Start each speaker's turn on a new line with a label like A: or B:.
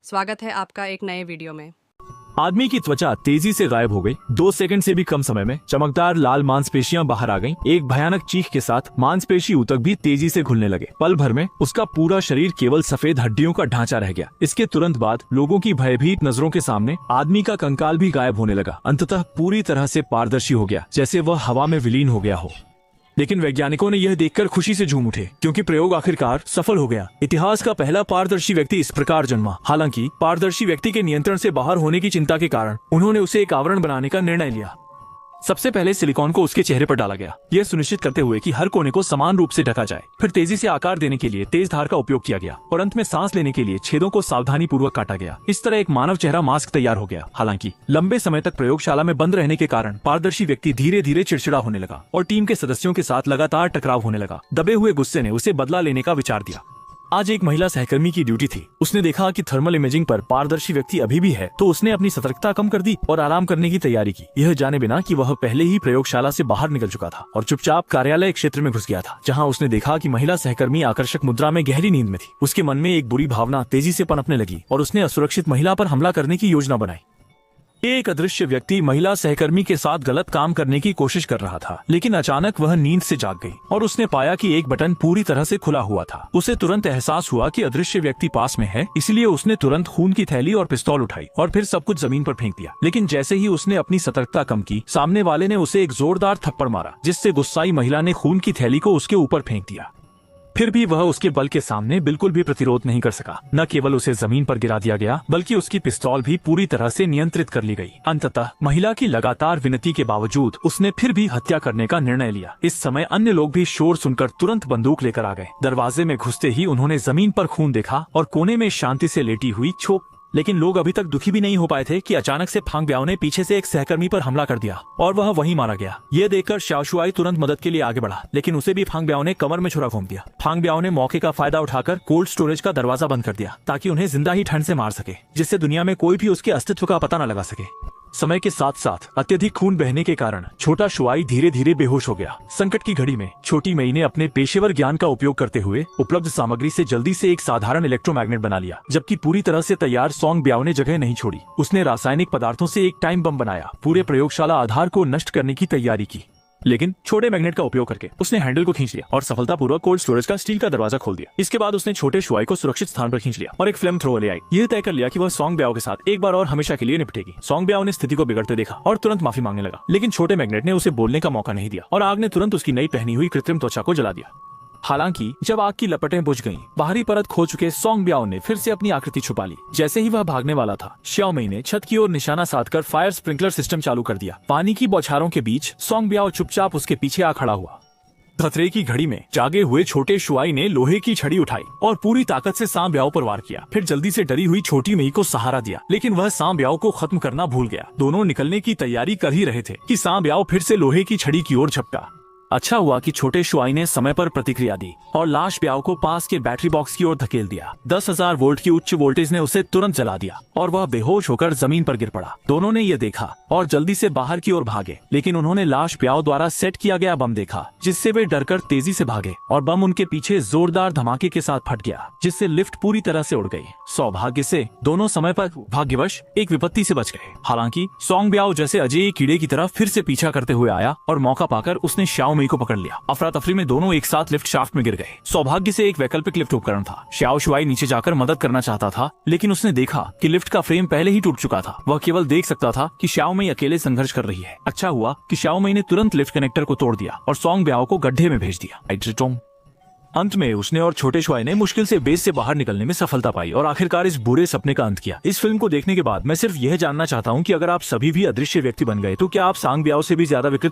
A: स्वागत है आपका एक नए वीडियो में।
B: आदमी की त्वचा तेजी से गायब हो गई। 2 सेकंड से भी कम समय में चमकदार लाल मांसपेशियां बाहर आ गईं। एक भयानक चीख के साथ मांसपेशी ऊतक भी तेजी से घुलने लगे। पल भर में उसका पूरा शरीर केवल सफेद हड्डियों का ढांचा रह गया। इसके तुरंत बाद लोगों की भयभीत नजरों के सामने आदमी का कंकाल भी गायब होने लगा। अंततः पूरी तरह से पारदर्शी हो गया, जैसे वह हवा में विलीन हो गया हो। लेकिन वैज्ञानिकों ने यह देखकर खुशी से झूम उठे, क्योंकि प्रयोग आखिरकार सफल हो गया। इतिहास का पहला पारदर्शी व्यक्ति इस प्रकार जन्मा। हालांकि पारदर्शी व्यक्ति के नियंत्रण से बाहर होने की चिंता के कारण उन्होंने उसे एक आवरण बनाने का निर्णय लिया। सबसे पहले सिलिकॉन को उसके चेहरे पर डाला गया, यह सुनिश्चित करते हुए कि हर कोने को समान रूप से ढका जाए। फिर तेजी से आकार देने के लिए तेज धार का उपयोग किया गया और अंत में सांस लेने के लिए छेदों को सावधानी पूर्वक काटा गया। इस तरह एक मानव चेहरा मास्क तैयार हो गया। हालांकि लंबे समय तक प्रयोगशाला में बंद रहने के कारण पारदर्शी व्यक्ति धीरे धीरे चिड़चिड़ा होने लगा और टीम के सदस्यों के साथ लगातार टकराव होने लगा। दबे हुए गुस्से ने उसे बदला लेने का विचार दिया। आज एक महिला सहकर्मी की ड्यूटी थी। उसने देखा कि थर्मल इमेजिंग पर पारदर्शी व्यक्ति अभी भी है, तो उसने अपनी सतर्कता कम कर दी और आराम करने की तैयारी की, यह जाने बिना कि वह पहले ही प्रयोगशाला से बाहर निकल चुका था और चुपचाप कार्यालय क्षेत्र में घुस गया था, जहां उसने देखा कि महिला सहकर्मी आकर्षक मुद्रा में गहरी नींद में थी। उसके मन में एक बुरी भावना तेजी से पनपने लगी और उसने असुरक्षित महिला पर हमला करने की योजना बनाई। एक अदृश्य व्यक्ति महिला सहकर्मी के साथ गलत काम करने की कोशिश कर रहा था, लेकिन अचानक वह नींद से जाग गई और उसने पाया कि एक बटन पूरी तरह से खुला हुआ था। उसे तुरंत एहसास हुआ कि अदृश्य व्यक्ति पास में है, इसलिए उसने तुरंत खून की थैली और पिस्तौल उठाई और फिर सब कुछ जमीन पर फेंक दिया। लेकिन जैसे ही उसने अपनी सतर्कता कम की, सामने वाले ने उसे एक जोरदार थप्पड़ मारा, जिससे गुस्साई महिला ने खून की थैली को उसके ऊपर फेंक दिया। फिर भी वह उसके बल के सामने बिल्कुल भी प्रतिरोध नहीं कर सका। न केवल उसे जमीन पर गिरा दिया गया, बल्कि उसकी पिस्तौल भी पूरी तरह से नियंत्रित कर ली गई। अंततः महिला की लगातार विनती के बावजूद उसने फिर भी हत्या करने का निर्णय लिया। इस समय अन्य लोग भी शोर सुनकर तुरंत बंदूक लेकर आ गए। दरवाजे में घुसते ही उन्होंने जमीन पर खून देखा और कोने में शांति से लेटी हुई छोप। लेकिन लोग अभी तक दुखी भी नहीं हो पाए थे कि अचानक से फांग ब्याओ ने पीछे से एक सहकर्मी पर हमला कर दिया और वह वहीं मारा गया। यह देखकर शाओशुआई तुरंत मदद के लिए आगे बढ़ा, लेकिन उसे भी फांग ब्याओ ने कमर में छुरा घोंप दिया। फांग ब्याओ ने मौके का फायदा उठाकर कोल्ड स्टोरेज का दरवाजा बंद कर दिया, ताकि उन्हें जिंदा ही ठंड से मार सके, जिससे दुनिया में कोई भी उसके अस्तित्व का पता न लगा सके। समय के साथ साथ अत्यधिक खून बहने के कारण छोटा शुआई धीरे धीरे बेहोश हो गया। संकट की घड़ी में छोटी मई ने अपने पेशेवर ज्ञान का उपयोग करते हुए उपलब्ध सामग्री से जल्दी से एक साधारण इलेक्ट्रोमैग्नेट बना लिया। जबकि पूरी तरह से तैयार सॉन्ग ब्याओ ने जगह नहीं छोड़ी। उसने रासायनिक पदार्थों से एक टाइम बम बनाया, पूरे प्रयोगशाला आधार को नष्ट करने की तैयारी की। लेकिन छोटे मैग्नेट का उपयोग करके उसने हैंडल को खींच लिया और सफलतापूर्वक कोल्ड स्टोरेज का स्टील का दरवाजा खोल दिया। इसके बाद उसने छोटे शुआई को सुरक्षित स्थान पर खींच लिया और एक फ्लेम थ्रोवर ले आई। यह तय कर लिया कि वह सॉन्ग ब्याओ के साथ एक बार और हमेशा के लिए निपटेगी। सॉन्ग ब्याओ ने स्थिति को बिगड़ते देखा और तुरंत माफी मांगने लगा, लेकिन छोटे मैग्नेट ने उसे बोलने का मौका नहीं दिया और आग ने तुरंत उसकी नई पहनी हुई कृत्रिम त्वचा को जला दिया। हालांकि जब आग की लपटें बुझ गईं, बाहरी परत खो चुके सॉन्ग ब्याओ ने फिर से अपनी आकृति छुपा ली। जैसे ही वह भागने वाला था, श्याओमई ने छत की ओर निशाना साधकर फायर स्प्रिंकलर सिस्टम चालू कर दिया। पानी की बौछारों के बीच सॉन्ग ब्याओ चुपचाप उसके पीछे आ खड़ा हुआ। खतरे की घड़ी में जागे हुए छोटे शुआई ने लोहे की छड़ी उठाई और पूरी ताकत से सांब ब्याओ पर वार किया। फिर जल्दी से डरी हुई छोटी मई को सहारा दिया, लेकिन वह सांब ब्याओ को खत्म करना भूल गया। दोनों निकलने की तैयारी कर ही रहे थे कि सांब ब्याओ फिर से लोहे की छड़ी की ओर झपटा। अच्छा हुआ कि छोटे शुआई ने समय पर प्रतिक्रिया दी और लाश ब्याओ को पास के बैटरी बॉक्स की ओर धकेल दिया। 10,000 वोल्ट की उच्च वोल्टेज ने उसे तुरंत जला दिया और वह बेहोश होकर जमीन पर गिर पड़ा। दोनों ने यह देखा और जल्दी से बाहर की ओर भागे, लेकिन उन्होंने लाश ब्याओ द्वारा सेट किया गया बम देखा, जिससे वे डरकर तेजी से भागे और बम उनके पीछे जोरदार धमाके के साथ फट गया, जिससे लिफ्ट पूरी तरह से उड़ गई। सौभाग्य से दोनों समय पर भाग्यवश एक विपत्ति से बच गए। हालांकि सॉन्ग ब्याओ जैसे अजय कीड़े की तरह फिर से पीछा करते हुए आया और मौका पाकर उसने श्याओमई को पकड़ लिया। अफरा तफरी में दोनों एक साथ लिफ्ट शाफ्ट में गिर गए। सौभाग्य से एक वैकल्पिक लिफ्ट उपकरण था। शाओशुआई नीचे जाकर मदद करना चाहता था, लेकिन उसने देखा कि लिफ्ट का फ्रेम पहले ही टूट चुका था। वह केवल देख सकता था कि श्याओमई अकेले संघर्ष कर रही है। अच्छा हुआ कि श्याओमई ने तुरंत लिफ्ट कनेक्टर को तोड़ दिया और सॉन्ग ब्याओ को गड्ढे में भेज दिया। अंत में उसने और छोटे शुआई ने मुश्किल से बेस से बाहर निकलने में सफलता पाई और आखिरकार इस बुरे सपने का अंत किया। इस फिल्म को देखने के बाद मैं सिर्फ यह जानना चाहता हूँ कि अगर आप सभी भी अदृश्य व्यक्ति बन गए, तो क्या आप सांग ब्याओ से भी ज्यादा विकृत